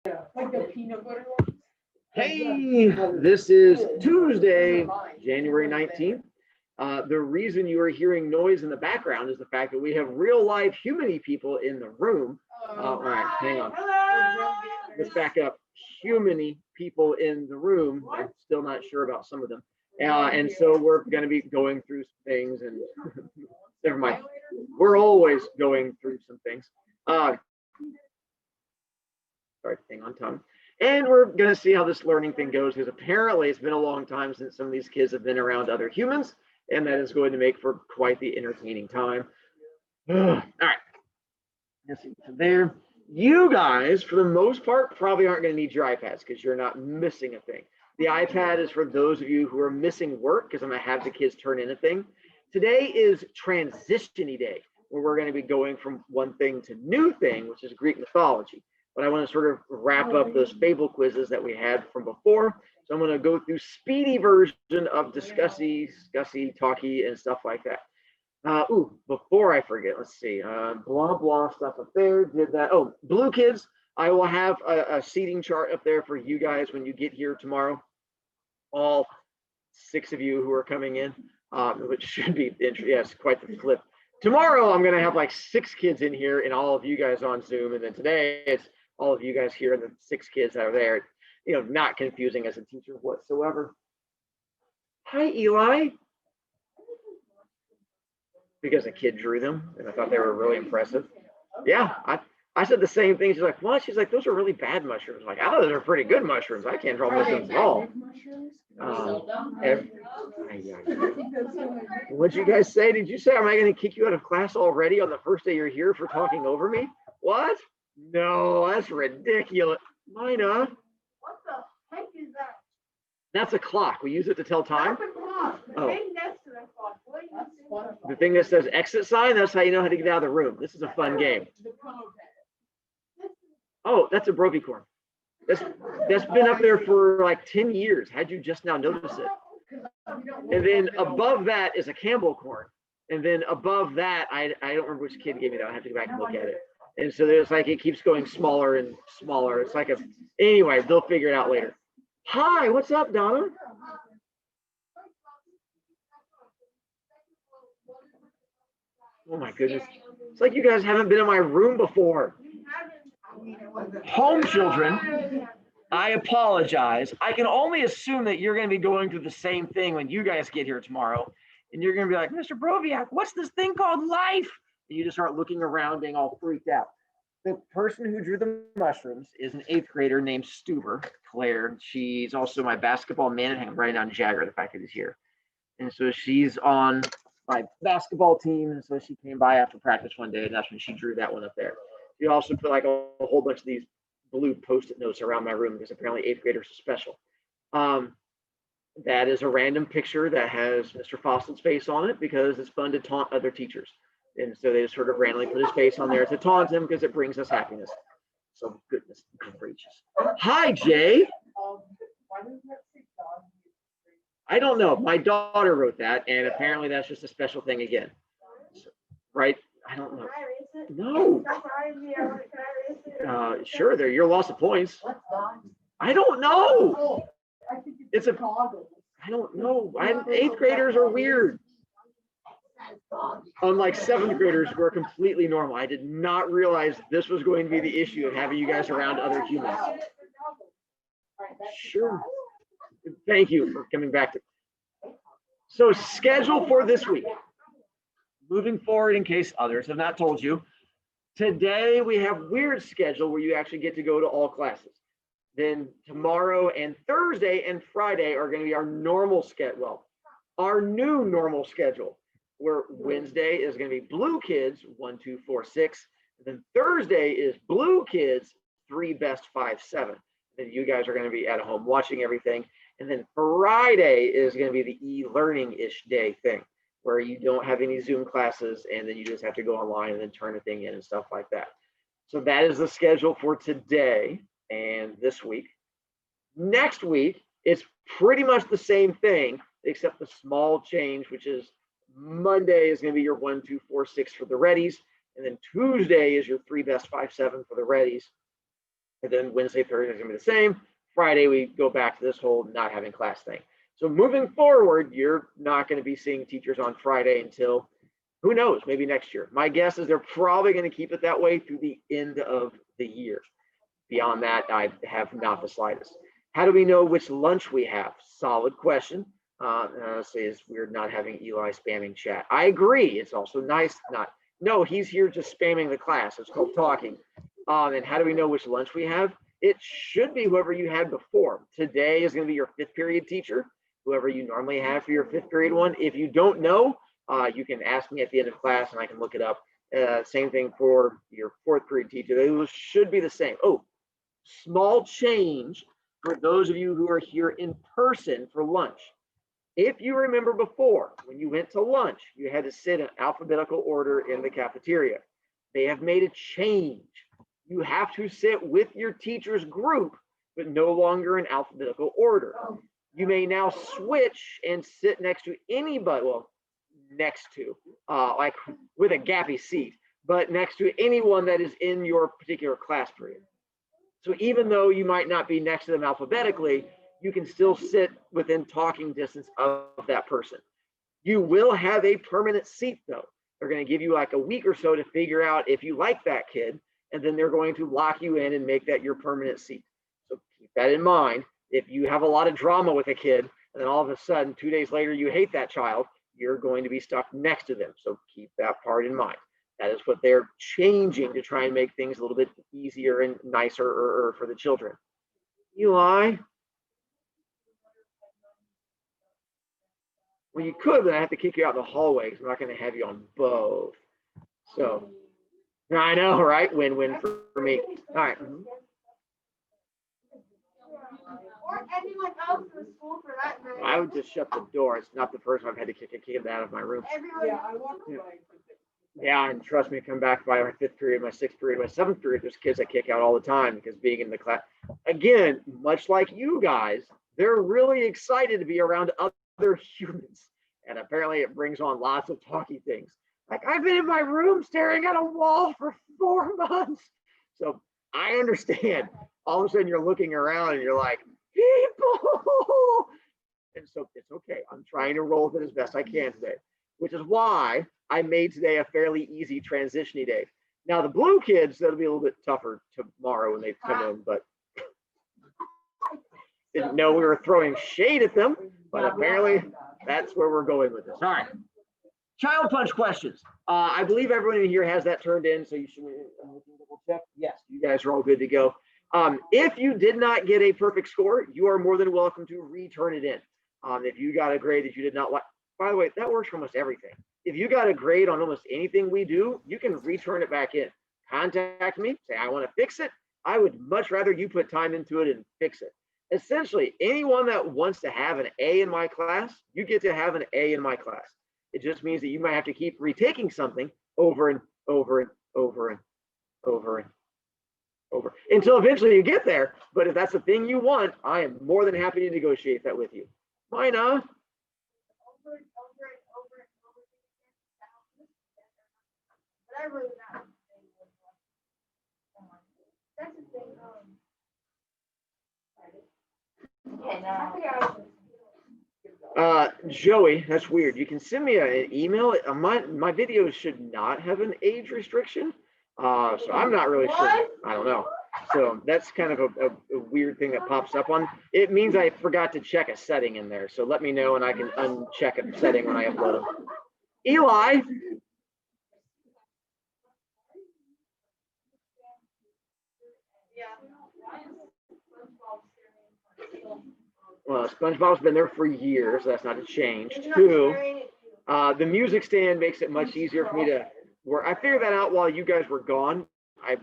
Like the peanut butter ones. Hey, this is Tuesday, January 19th. The reason you are hearing noise in the background is the fact that we have real life human people in the room. All right, hang on. Let's back up. Human people in the room. I'm still not sure about some of them. And so we're going to be going through some things and never mind. We're always going through some things. Sorry, hang on, Tom. And we're going to see how this learning thing goes, because apparently it's been a long time since some of these kids have been around other humans, and that is going to make for quite the entertaining time. All right. Let's see what's there. You guys, for the most part, probably aren't going to need your iPads because you're not missing a thing. The iPad is for those of you who are missing work, because I'm going to have the kids turn in a thing. Today is transition-y day, where we're going to be going from one thing to new thing, which is Greek mythology. But I want to sort of wrap up those fable quizzes that we had from before. So I'm going to go through speedy version of discussy, talky, and stuff like that. Before I forget, let's see. Blah, blah stuff up there. Did that. Oh, blue kids, I will have a seating chart up there for you guys when you get here tomorrow. All 6 of you who are coming in, which should be interesting. Yes, quite the flip. Tomorrow, I'm going to have like 6 kids in here and all of you guys on Zoom. And then today, it's all of you guys here and the 6 kids that are there. You know, not confusing as a teacher whatsoever. Hi, Eli. Because a kid drew them and I thought they were really impressive. Yeah, I said the same thing. She's like, what? She's like, those are really bad mushrooms. I'm like, I thought those are pretty good mushrooms. I can't draw mushrooms at all. What'd you guys say? Did you say, am I going to kick you out of class already on the first day you're here for talking over me? What? No, that's ridiculous. Mina. What the heck is that? That's a clock. We use it to tell time. That's a clock. The thing next to the clock. What are you The thing that says exit sign, that's how you know how to get out of the room. This is a fun game. Oh, that's a BroviCorn. That's been up there for like 10 years. How'd you just now notice it? And then above that is a Campbell corn. And then above that, I don't remember which kid gave me that. I have to go back and look at it. And so there's like, it keeps going smaller and smaller. It's like anyway, they'll figure it out later. Hi, what's up, Donna? Oh my goodness. It's like you guys haven't been in my room before. Home children, I apologize. I can only assume that you're going to be going through the same thing when you guys get here tomorrow. And you're going to be like, Mr. Broviak, what's this thing called life? And you just start looking around being all freaked out. The person who drew the mushrooms is an 8th grader named Stuber, Claire. She's also my basketball manager. I'm writing down Jagger, the fact that he's here. And so she's on my basketball team. And so she came by after practice one day, and that's when she drew that one up there. She also put like a whole bunch of these blue Post-it notes around my room because apparently 8th graders are special. That is a random picture that has Mr. Fossil's face on it because it's fun to taunt other teachers. And so they just sort of randomly put his face on there to taunt him because it brings us happiness. So goodness gracious. Hi, Jay. I don't know. My daughter wrote that, and apparently that's just a special thing again. Right? I don't know. No. Sure, they're your loss of points. I don't know. It's a. I don't know. 8th graders are weird. Unlike 7th graders who are completely normal. I did not realize this was going to be the issue of having you guys around other humans. Sure. Thank you for coming back to. So schedule for this week. Moving forward, in case others have not told you, today we have weird schedule where you actually get to go to all classes. Then tomorrow and Thursday and Friday are going to be our normal schedule. Well, our new normal schedule, where Wednesday is going to be blue kids 1, 2, 4, 6. And then Thursday is blue kids 3, best 5, 7. Then you guys are going to be at home watching everything. And then Friday is going to be the e-learning-ish day thing, where you don't have any Zoom classes and then you just have to go online and then turn a thing in and stuff like that. So that is the schedule for today and this week. Next week, it's pretty much the same thing, except the small change, which is Monday is going to be your 1, 2, 4, 6 for the readies. And then Tuesday is your 3, best 5, 7 for the readies. And then Wednesday, Thursday is going to be the same. Friday, we go back to this whole not having class thing. So moving forward, you're not going to be seeing teachers on Friday until, who knows, maybe next year. My guess is they're probably going to keep it that way through the end of the year. Beyond that, I have not the slightest. How do we know which lunch we have? Solid question. Honestly, it's weird not having Eli spamming chat. I agree. It's also nice not. No, he's here just spamming the class. It's called talking. And how do we know which lunch we have? It should be whoever you had before. Today is going to be your 5th period teacher, whoever you normally have for your 5th period one. If you don't know, you can ask me at the end of class and I can look it up. Same thing for your 4th period teacher. Those should be the same. Oh, small change for those of you who are here in person for lunch. If you remember before, when you went to lunch, you had to sit in alphabetical order in the cafeteria. They have made a change. You have to sit with your teacher's group, but no longer in alphabetical order. You may now switch and sit next to anybody, well, next to, like with a gappy seat, but next to anyone that is in your particular class period. So even though you might not be next to them alphabetically, you can still sit within talking distance of that person. You will have a permanent seat though. They're going to give you like a week or so to figure out if you like that kid, and then they're going to lock you in and make that your permanent seat. So keep that in mind. If you have a lot of drama with a kid, and then all of a sudden, 2 days later, you hate that child, you're going to be stuck next to them. So keep that part in mind. That is what they're changing to try and make things a little bit easier and nicer for the children. Eli? Well, you could, but I have to kick you out in the hallway because I'm not going to have you on both. So, I know, right? Win-win for me. All right. Or anyone else in the school for that matter. I would just shut the door. It's not the first time I've had to kick a kid out of my room. Yeah, and trust me, come back by my 5th period, my 6th period, my 7th period, there's kids I kick out all the time because being in the class. Again, much like you guys, they're really excited to be around other humans. And apparently it brings on lots of talky things. Like, I've been in my room staring at a wall for 4 months. So I understand. All of a sudden you're looking around and you're like, people. And so it's okay. I'm trying to roll with it as best I can today, which is why I made today a fairly easy transition-y day. Now the blue kids, that'll be a little bit tougher tomorrow when they come in, but didn't know we were throwing shade at them, but apparently that's where we're going with this. All right. Child punch questions. I believe everyone in here has that turned in, so you should double check. Yes, you guys are all good to go. If you did not get a perfect score, you are more than welcome to return it in. If you got a grade that you did not like, by the way, that works for almost everything. If you got a grade on almost anything we do, you can return it back in. Contact me, say, I want to fix it. I would much rather you put time into it and fix it. Essentially, anyone that wants to have an A in my class, you get to have an A in my class. It just means that you might have to keep retaking something over and over and over and over and over until eventually you get there. But if that's the thing you want, I am more than happy to negotiate that with you. Why not? That's the thing. Joey, that's weird. You can send me an email. My videos should not have an age restriction. So I'm not really sure. I don't know. So that's kind of a weird thing that pops up on. It means I forgot to check a setting in there. So let me know and I can uncheck a setting when I upload them. Eli. Well, SpongeBob's been there for years. So that's not a change. 2, the music stand makes it much easier for me to work. I figured that out while you guys were gone. I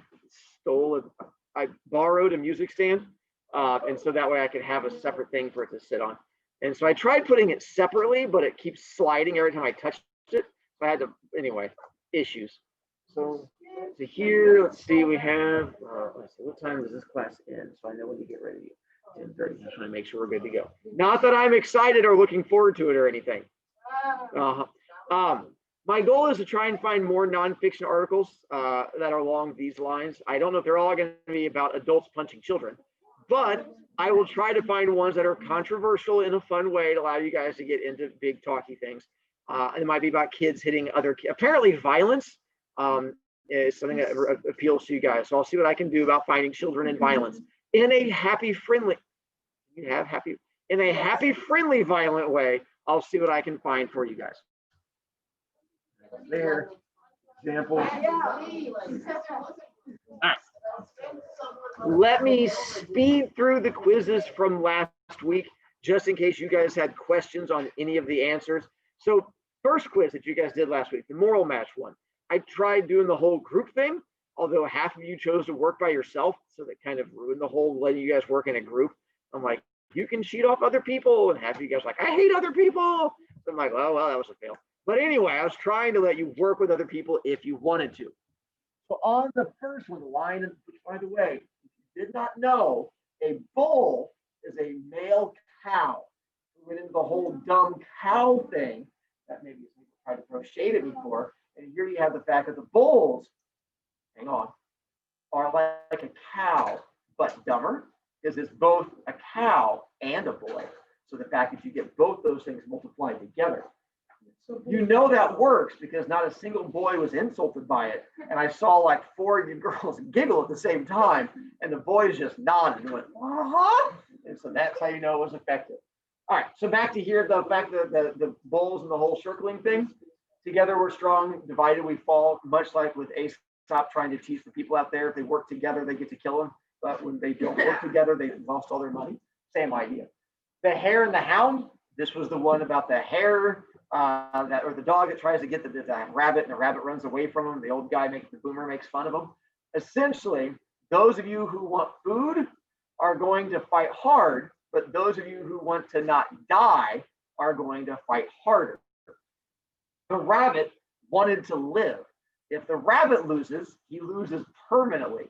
borrowed a music stand, and so that way I could have a separate thing for it to sit on. And so I tried putting it separately, but it keeps sliding every time I touched it. So I had to, anyway, issues. So here, let's see, we have, let's see, what time does this class end? So I know when to get ready. 10:30. Just want to make sure we're good to go. Not that I'm excited or looking forward to it or anything. My goal is to try and find more nonfiction articles that are along these lines. I don't know if they're all going to be about adults punching children, but I will try to find ones that are controversial in a fun way to allow you guys to get into big talky things. It might be about kids hitting other kids. Apparently violence is something that appeals to you guys. So I'll see what I can do about finding children and violence in a happy, friendly, friendly, violent way. I'll see what I can find for you guys. There, example. Let me speed through the quizzes from last week, just in case you guys had questions on any of the answers. So first quiz that you guys did last week, the moral match one. I tried doing the whole group thing, although half of you chose to work by yourself, so that kind of ruined the whole letting you guys work in a group. I'm like, you can cheat off other people, and half of you guys like, I hate other people. So I'm like, well, that was a fail. But anyway, I was trying to let you work with other people if you wanted to. So on the first one, the line, which by the way, if you did not know, a bull is a male cow. We went into the whole dumb cow thing that maybe people tried to throw shade at me for. And here you have the fact that the bulls, hang on, are like a cow, but dumber, because it's both a cow and a boy. So the fact that you get both those things multiplied together. You know that works because not a single boy was insulted by it. And I saw like 4 of you girls giggle at the same time. And the boys just nodded and went, uh-huh. And so that's how you know it was effective. All right, so back to here, the fact that the bulls and the whole circling thing. Together we're strong, divided we fall, much like with Aesop trying to teach the people out there, if they work together, they get to kill them. But when they don't work together, they've lost all their money. Same idea. The hare and the hound, this was the one about the hare, or the dog that tries to get the rabbit, and the rabbit runs away from him. The old guy the boomer makes fun of him. Essentially, those of you who want food are going to fight hard, but those of you who want to not die are going to fight harder. The rabbit wanted to live. If the rabbit loses, he loses permanently.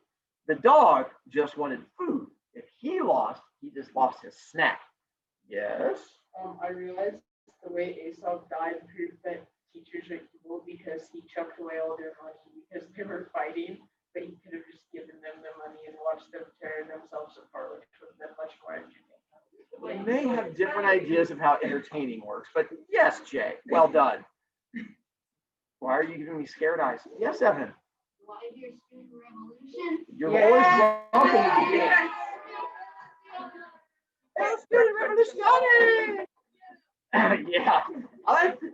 The dog just wanted food. If he lost, he just lost his snack. Yes? I realized the way Aesop died proved that teachers are evil because he chucked away all their money because they were fighting, but he could have just given them the money and watched them tear themselves apart, which would have been much more entertaining. We may have different ideas of how entertaining works, but yes, Jay, well done. Why are you giving me scared eyes? Yes, Evan. Why is your student revolution? You're always welcome to begin. Student revolution! Yeah.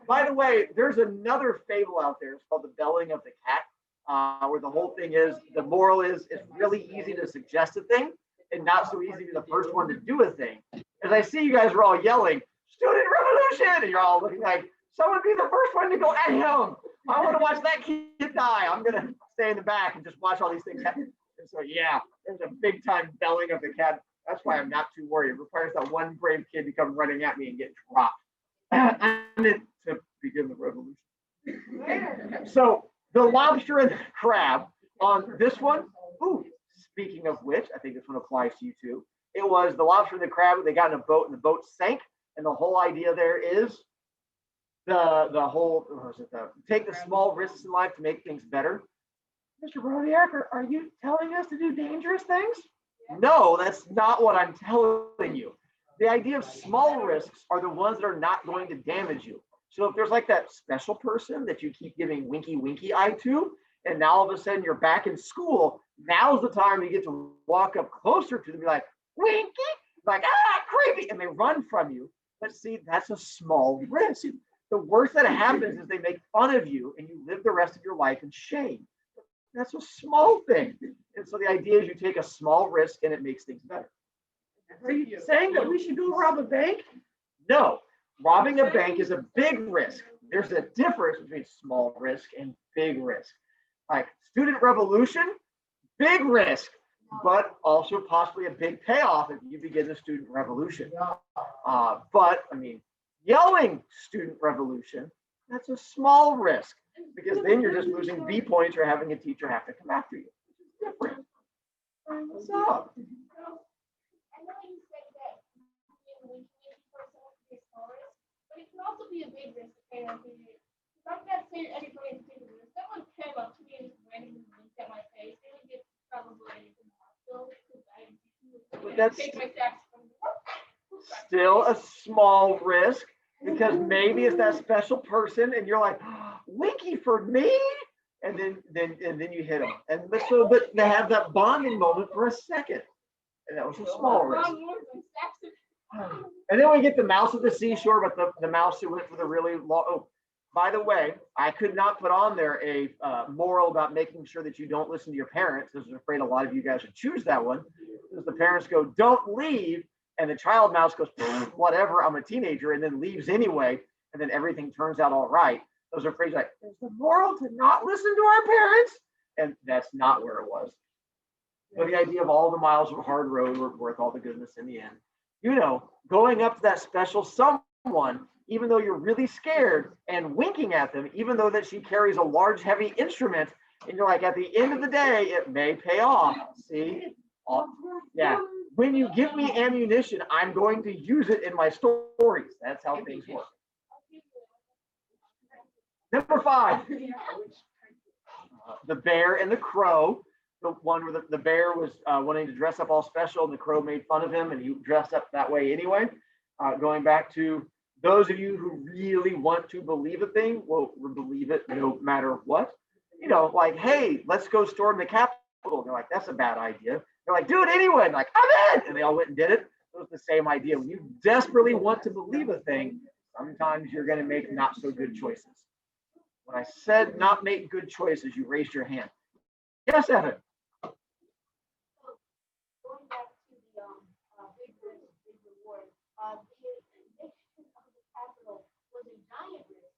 By the way, there's another fable out there. It's called The Belling of the Cat, where the whole thing is, the moral is, it's really easy to suggest a thing and not so easy to be the first one to do a thing. As I see you guys are all yelling, student revolution, and you're all looking like, someone be the first one to go at him. I want to watch that kid die. I'm going to stay in the back and just watch all these things happen. And so, yeah, there's a big time belling of the cat. That's why I'm not too worried. It requires that one brave kid to come running at me and get dropped. I meant to begin the revolution. So the lobster and the crab on this one. Ooh, speaking of which, I think this one applies to you too. It was the lobster and the crab. They got in a boat and the boat sank. And the whole idea there is the whole, take the small risks in life to make things better. Mr. BroviCast, are you telling us to do dangerous things? No, that's not what I'm telling you. The idea of small risks are the ones that are not going to damage you. So if there's like that special person that you keep giving winky eye to, and now all of a sudden you're back in school, now's the time you get to walk up closer to them and be like, winky, like, creepy, and they run from you. But see, that's a small risk. The worst that happens is they make fun of you and you live the rest of your life in shame. That's a small thing. And so the idea is you take a small risk and it makes things better. Are you saying that we should go rob a bank? No, robbing a bank is a big risk. There's a difference between small risk and big risk. Like student revolution, big risk, but also possibly a big payoff if you begin the student revolution. But I mean, yelling student revolution, that's a small risk because then you're just losing B points or having a teacher have to come after you. It's different. What's up? I know you said that we can for someone to be small risk, but it can also be a big risk. I'm not saying a that's Take my saxophone. still a small risk because maybe it's that special person and you're like, Winky for me? And then you hit them. And so, but they have that bonding moment for a second. And that was a small risk. And then we get the mouse at the seashore, but the mouse who went for the really long. Oh, by the way, I could not put on there a moral about making sure that you don't listen to your parents, because I'm afraid a lot of you guys would choose that one. Because the parents go, don't leave. And the child mouse goes, whatever, I'm a teenager, and then leaves anyway. And then everything turns out all right. Those are phrases like, there's the moral to not listen to our parents. And that's not where it was. But the idea of all the miles of hard road were worth all the goodness in the end. You know, going up to that special someone, even though you're really scared, and winking at them, even though that she carries a large, heavy instrument, and you're like, at the end of the day, it may pay off. See? Yeah. When you give me ammunition, I'm going to use it in my stories. That's how things work. Number 5, the bear and the crow. The one where the bear was wanting to dress up all special, and the crow made fun of him, and he dressed up that way anyway. Going back to those of you who really want to believe a thing, will believe it no matter what. You know, like, hey, let's go storm the Capitol. They're like, that's a bad idea. They're like, do it anyway. And like, I'm in. And they all went and did it. It was the same idea. When you desperately want to believe a thing, sometimes you're going to make not so good choices. When I said not make good choices, you raised your hand. Yes, Evan. Going back to the big risk, big reward, the eviction of the Capitol was a giant risk.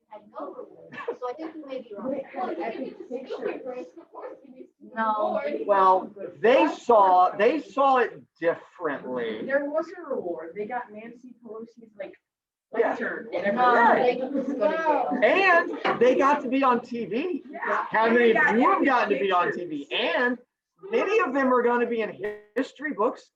It had no reward. So I think you may be wrong. No. Well, they saw it differently. There was a reward. They got Nancy Pelosi's like Yeah. lecture. And they got to be on TV. How many of you have gotten to be on TV? And many of them are going to be in history books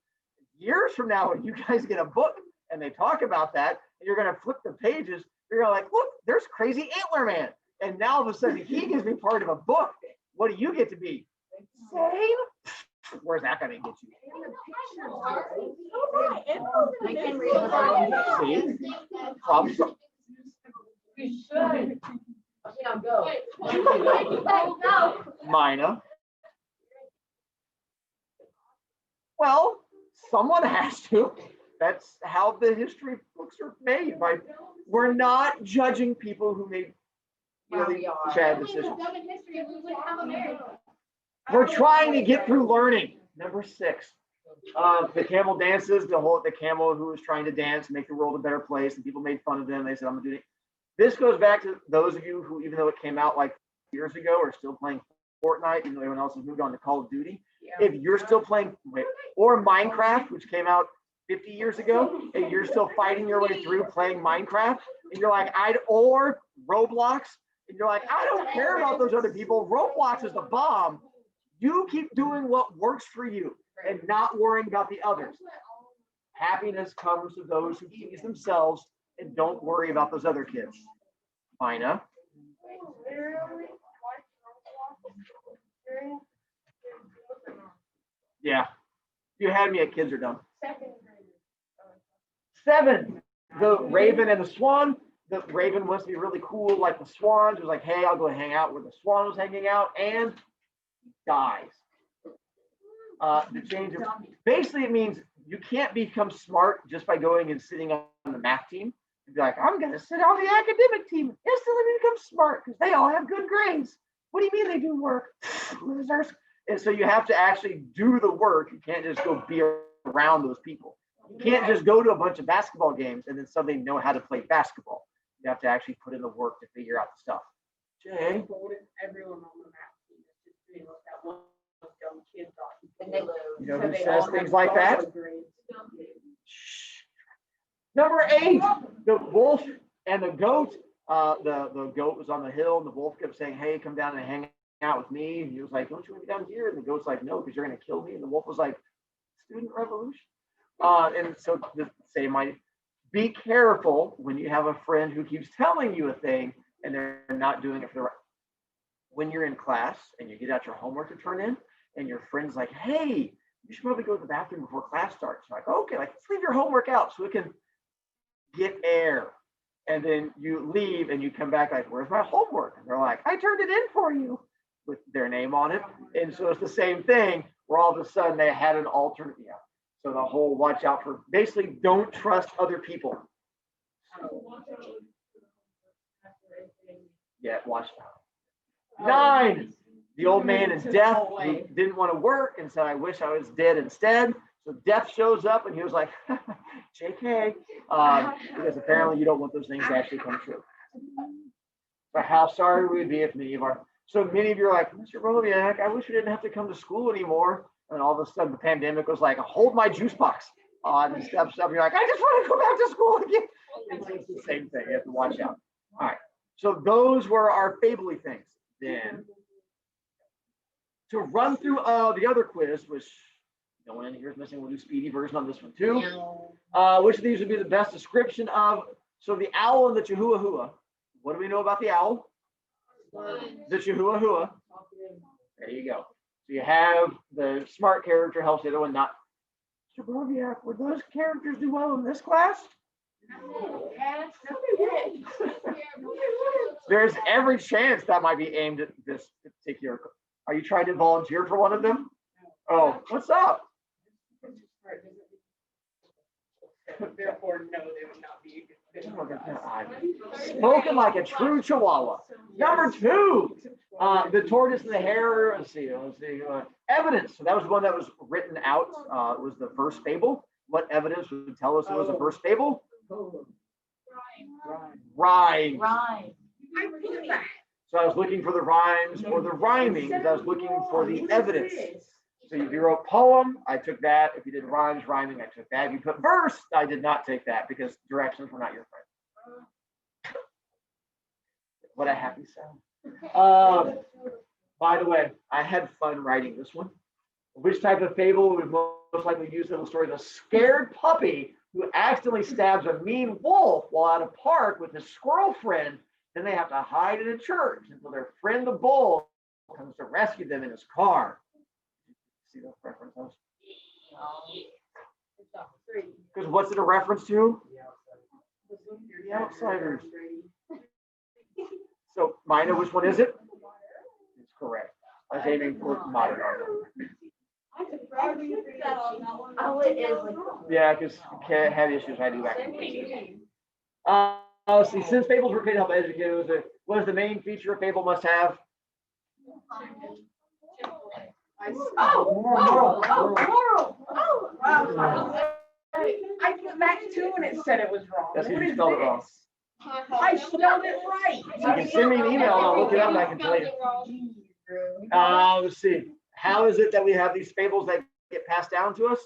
years from now. When you guys get a book and they talk about that, and you're going to flip the pages, you're going to like, look, there's Crazy Antler Man. And now all of a sudden he gets to be part of a book. What do you get to be? Same? Where's that going to get you? I can read the See? Problem solved. We should. Yeah, go. Mina. Well, someone has to. That's how the history books are made. We're not judging people who made really bad decisions. We're trying to get through learning. Number 6. The camel dances, the camel who was trying to dance, make the world a better place, and people made fun of them. They said, I'm gonna do it. This goes back to those of you who, even though it came out like years ago, are still playing Fortnite, even though everyone else has moved on to Call of Duty. Yeah. If you're still playing, or Minecraft, which came out 50 years ago, and you're still fighting your way through playing Minecraft, and you're like, or Roblox, and you're like, I don't care about those other people. Roblox is the bomb. You keep doing what works for you and not worrying about the others. Happiness comes to those who please themselves and don't worry about those other kids. Mina. Yeah. You had me at kids are dumb. 7. The raven and the swan. The raven wants to be really cool like the swan. She was like, hey, I'll go hang out where the swan was hanging out, and dies. The change of basically it means you can't become smart just by going and sitting on the math team. You'd be like, I'm gonna sit on the academic team. Instantly become smart because they all have good grades. What do you mean they do work? Losers. And so you have to actually do the work. You can't just go be around those people. You can't just go to a bunch of basketball games and then suddenly know how to play basketball. You have to actually put in the work to figure out the stuff. Jay. Everyone on the map team is just doing what that one dumb kid thought. And they lose. You know who says things like that? Number 8, the wolf and the goat. The goat was on the hill, and the wolf kept saying, hey, come down and hang out with me. And he was like, don't you want to be down here? And the goat's like, no, because you're going to kill me. And the wolf was like, student revolution. And so the same idea. Be careful when you have a friend who keeps telling you a thing and they're not doing it for the right. When you're in class and you get out your homework to turn in and your friend's like, hey, you should probably go to the bathroom before class starts. I'm like, okay, like, let's leave your homework out so we can get air. And then you leave and you come back like, where's my homework? And they're like, I turned it in for you with their name on it. And so it's the same thing where all of a sudden they had an alternate. Yeah. So the whole watch out for, basically don't trust other people. Yeah, watch out. 9, the old man in death who didn't want to work and said, I wish I was dead instead. So death shows up and he was like, JK, because apparently you don't want those things to actually come true. But how sorry we would be if many of you are like, Mr. Broviak, I wish we didn't have to come to school anymore. And all of a sudden the pandemic was like, hold my juice box on and steps up. You're like, I just want to go back to school again. It's the same thing. You have to watch out. All right. So those were our fably things. Then to run through the other quiz, which no one in here is missing, we'll do speedy version on this one too. Which of these would be the best description of, so the owl and the chihuahua. What do we know about the owl? The chihuahua. There you go. So you have the smart character helps the other one not. Mr. Broviak, would those characters do well in this class? There's every chance that might be aimed at this particular. Are you trying to volunteer for one of them? Oh, what's up? Therefore, no, they would not be a good fit. Spoken like a true Chihuahua. Number 2, the tortoise and the hare. Let's see. Evidence. So that was the one that was written out. It was the first fable. What evidence would tell us it was the first fable? Rhymes. So I was looking for the rhymes or the rhyming because I was looking for the evidence. So if you wrote poem, I took that. If you did rhymes, rhyming, I took that. If you put verse, I did not take that because directions were not your friend. What a happy sound. By the way, I had fun writing this one. Which type of fable would most likely use in the story? The scared puppy who accidentally stabs a mean wolf while at a park with his squirrel friend. Then they have to hide in a church until their friend the bull comes to rescue them in his car. See those references? Because what's it a reference to? The Outsiders. So, Mina, which one is it? It's correct. I was aiming for modern art. Oh, it is. Yeah, because had issues. I had to go back. Let's see. Since fables were created to help educate, what is the main feature a fable must have? Moral. I put back 2 and it said it was wrong. That's because you spelled it wrong. I spelled it right. You can send me an email and I'll look it up and I can tell you. Let's see. How is it that we have these fables that get passed down to us?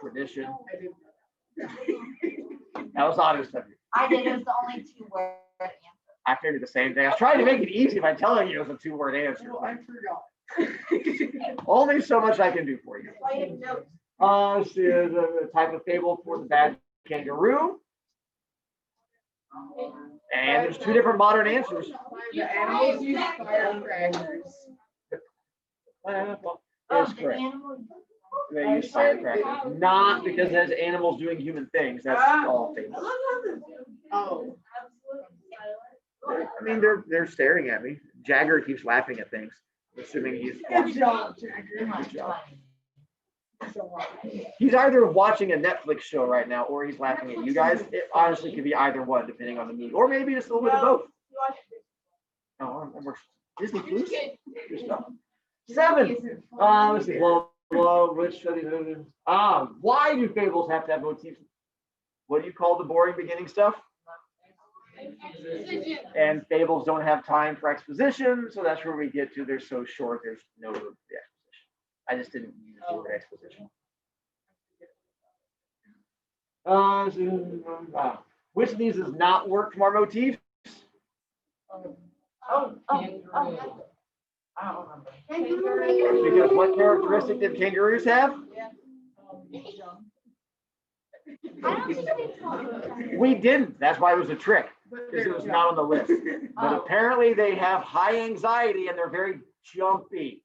Tradition. That was honest of you. I did. It was the only 2-word answer. I figured the same thing. I was trying to make it easy by telling you it was a 2-word answer. I forgot. Only so much I can do for you. Let's see, the type of fable for the bad kangaroo. And there's 2 different modern answers. The animals use firecrackers. That's correct. They use firecrackers. Not because there's animals doing human things. That's all fables. Oh. I mean, they're staring at me. Jagger keeps laughing at things, assuming he's Good job, Jagger. Good job. He's either watching a Netflix show right now or he's laughing at you guys. It honestly could be either one, depending on the mood, or maybe just a little bit of both. Oh, that works. Disney Plus. Good stuff. 7. Let's see. Which why do fables have to have motifs? What do you call the boring beginning stuff? And fables don't have time for exposition, so that's where we get to. They're so short. There's no room for the exposition. I just didn't use the word exposition. Which of these does not work from our motifs? I don't remember. Because what characteristic did kangaroos have? We didn't. That's why it was a trick, because it was not on the list. But apparently they have high anxiety and they're very jumpy.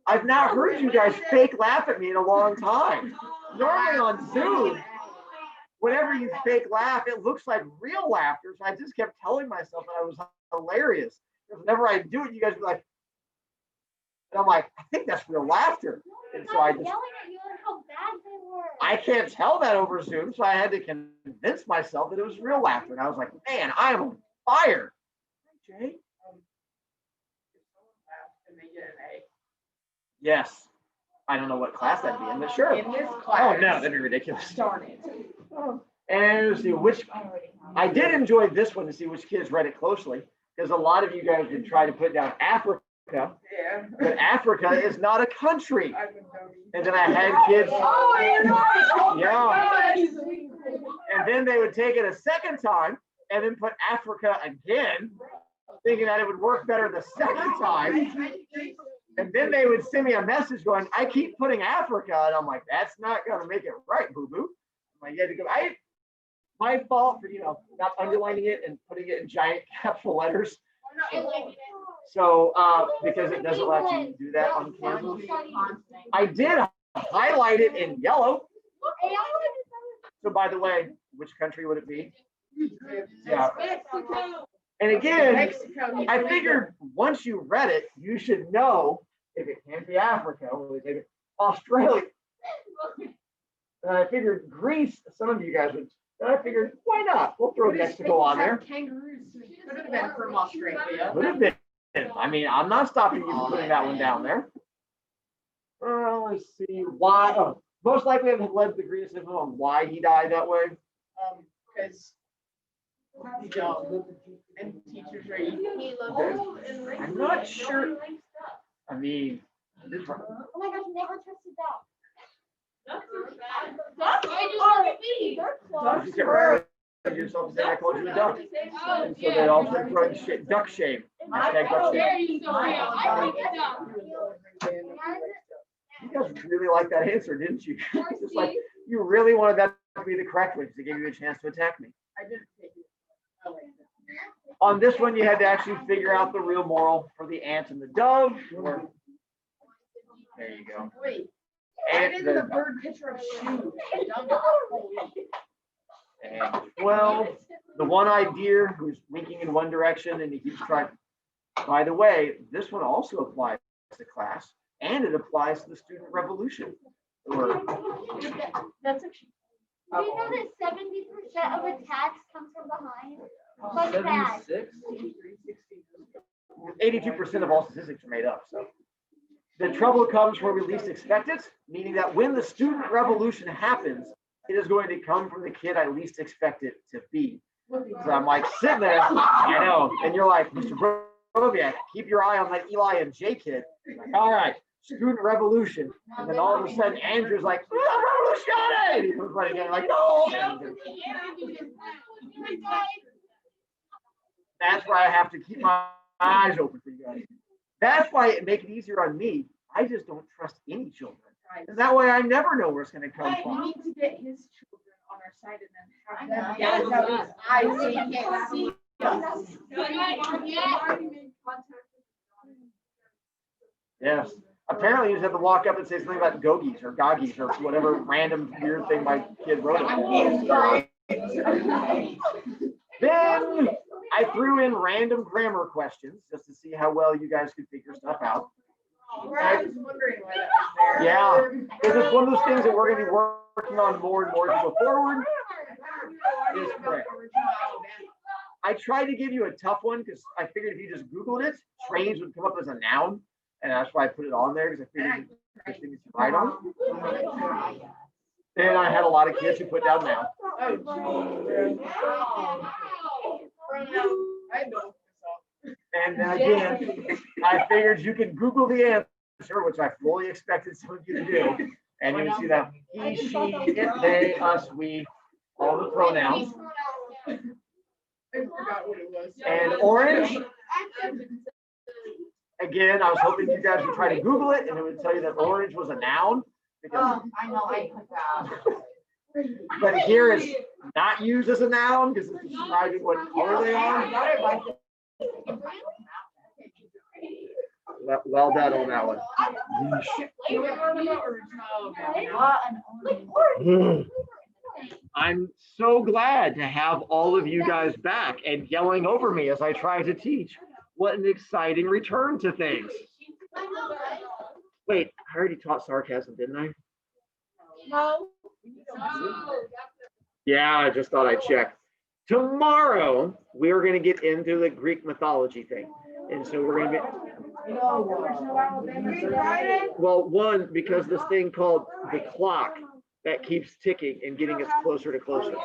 I've not heard you guys fake laugh at me in a long time. Normally on Zoom, whenever you fake laugh, it looks like real laughter. So I just kept telling myself that I was hilarious. Whenever I do it, you guys be like, and I'm like, I think that's real laughter. And so I just, yelling at you and how bad they were. I can't tell that over Zoom. So I had to convince myself that it was real laughter. And I was like, man, I am on fire. Jay? If someone laughs and they get an A. Yes. I don't know what class that'd be in, but sure. In this Oh, class. no, that'd be ridiculous. Darn it. And let's see which, I did enjoy this one to see which kids read it closely, because a lot of you guys would try to put down Africa, Yeah. but Africa is not a country. I've been noting. And then I had kids, Oh, yeah, and then they would take it a second time and then put Africa again, thinking that it would work better the second time. And then they would send me a message going, I keep putting Africa. And I'm like, that's not going to make it right, boo-boo. I'm like, you had to go, my fault for, not underlining it and putting it in giant capital letters. So, because it doesn't let you do that on campus. I did highlight it in yellow. So by the way, which country would it be? Yeah. And again, Mexico. I figured once you read it, you should know if it can't be Africa, or is it Australia? And I figured Greece, some of you guys would, and I figured, why not? We'll throw Mexico on there. Kangaroos could have been from Australia. Would have been. I mean, I'm not stopping you from putting that one down there. Let's see why. Oh, most likely I've led the greatest info on why he died that way. Because he's young and teachers are easy. I'm not sure. I mean, this one. Oh my gosh, never trusted that. You can remember yourself and say I called you a duck. And so they also wrote duck shame. Hashtag duck shame. You guys really like that answer, didn't you? Just like you really wanted that to be the correct one because it gave you a chance to attack me. I didn't take it. I like that. On this one, you had to actually figure out the real moral for the ant and the dove. There you go. Wait. Add in the bird picture of shoes. And 12, the one-eyed deer who's winking in one direction and he keeps trying. By the way, this one also applies to class and it applies to the student revolution. That's actually. Do you know that 70% of attacks comes from behind? Fun fact. 82% of all statistics are made up. So the trouble comes where we least expect it, meaning that when the student revolution happens, it is going to come from the kid I least expect it to be. So I'm like sitting there, I know, and you're like, Mr. Broviak, keep your eye on that Eli and J kid. Like, all right, student revolution. And then all of a sudden, Andrew's like, revolution! And he comes running in like, no! That's why I have to keep my eyes open for you guys. That's why it makes it easier on me. I just don't trust any children. And that way I never know where it's going to come We from. need to get his children on our side and then have them get out his eyes so he can't see us. Yes. Apparently you just have to walk up and say something about gogies or goggies or whatever random weird thing my kid wrote up. Then I threw in random grammar questions just to see how well you guys could figure stuff out. I was wondering why that was there. Yeah, because it's one of those things that we're going to be working on more and more as we go forward. Is correct. I tried to give you a tough one because I figured if you just Googled it, trains would come up as a noun. And that's why I put it on there because I figured it's things to write on. And I had a lot of kids who put down now. I know. And then again, I figured you could Google the answer, which I fully expected some of you to do. And you would see that he, she, it, they, us, we, all the pronouns. I forgot what it was. And orange, again, I was hoping you guys would try to Google it and it would tell you that orange was a noun. Because I know, I put that. But here it's not used as a noun because it's describing what color they are. Well done on that one. I'm so glad to have all of you guys back and yelling over me as I try to teach. What an exciting return to things. Wait, I already taught sarcasm, didn't I? No. Yeah, I just thought I'd check. Tomorrow, we're going to get into the Greek mythology thing. And so we're going to be, well, one, because this thing called the clock that keeps ticking and getting us closer to closer.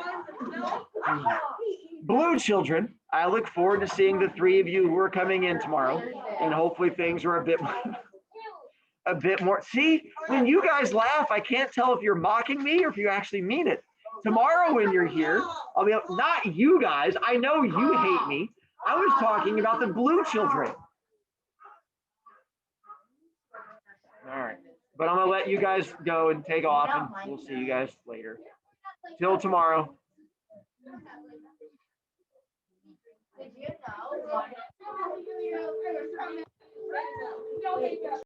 Blue children, I look forward to seeing the three of you who are coming in tomorrow. And hopefully things are a bit more. See, when you guys laugh, I can't tell if you're mocking me or if you actually mean it. Tomorrow when you're here, I'll be not you guys. I know you hate me. I was talking about the blue children. All right. But I'm going to let you guys go and take off, and we'll see you guys later. Till tomorrow. Did you know